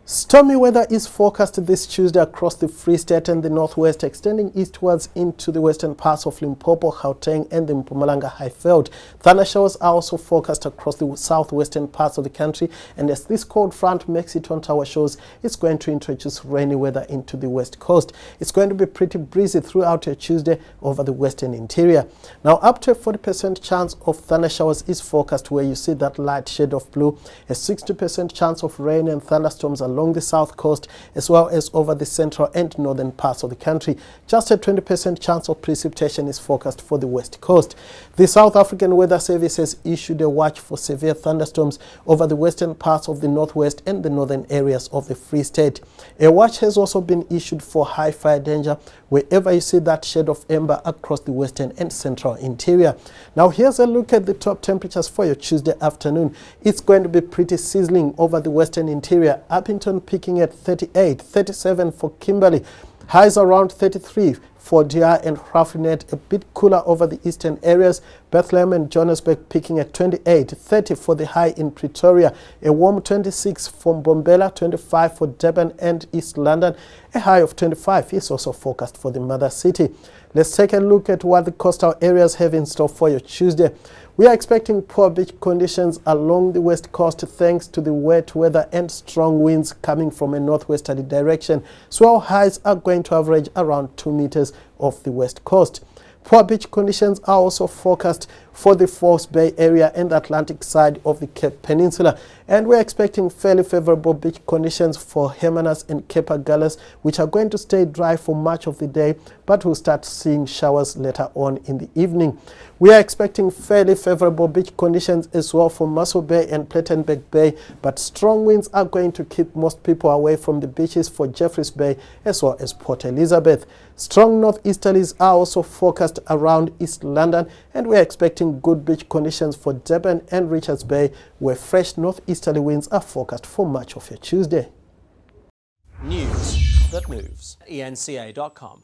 Stormy weather is forecast this Tuesday across the Free State and the Northwest, extending eastwards into the western parts of Limpopo, Gauteng and the Mpumalanga Highveld. Thunder showers are also forecast across the southwestern parts of the country, and as this cold front makes it onto our shores, it's going to introduce rainy weather into the west coast. It's going to be pretty breezy throughout your Tuesday over the western interior. Now, up to a 40% chance of thunder showers is forecast where you see that light shade of blue, a 60% chance of rain and thunderstorms along the south coast, as well as over the central and northern parts of the country. Just a 20% chance of precipitation is forecast for the west coast. The South African Weather Service has issued a watch for severe thunderstorms over the western parts of the northwest and the northern areas of the Free State. A watch has also been issued for high fire danger wherever you see that shade of amber across the western and central interior. Now, here's a look at the top temperatures for your Tuesday afternoon. It's going to be pretty sizzling over the western interior. Upington peaking at 38, 37 for Kimberley, highs around 33 for DR and Graafrenet, a bit cooler over the eastern areas. Bethlehem and Johannesburg peaking at 28, 30 for the high in Pretoria, a warm 26 for Mbombela, 25 for Durban and East London. A high of 25 is also forecast for the mother city. Let's take a look at what the coastal areas have in store for your Tuesday. We are expecting poor beach conditions along the west coast thanks to the wet weather and strong winds coming from a northwesterly direction. Swell highs are going to average around 2 meters off the west coast. Poor beach conditions are also forecast for the False Bay area and the Atlantic side of the Cape Peninsula. And we're expecting fairly favorable beach conditions for Hermanus and Cape Agulhas, which are going to stay dry for much of the day, but we'll start seeing showers later on in the evening. We are expecting fairly favorable beach conditions as well for Muscle Bay and Plettenberg Bay, but strong winds are going to keep most people away from the beaches for Jeffreys Bay as well as Port Elizabeth. Strong northeasterlies are also forecast around East London, and we're expecting good beach conditions for Durban and Richards Bay, where fresh northeasterly winds are forecast for much of your Tuesday. News that moves. eNCA.com.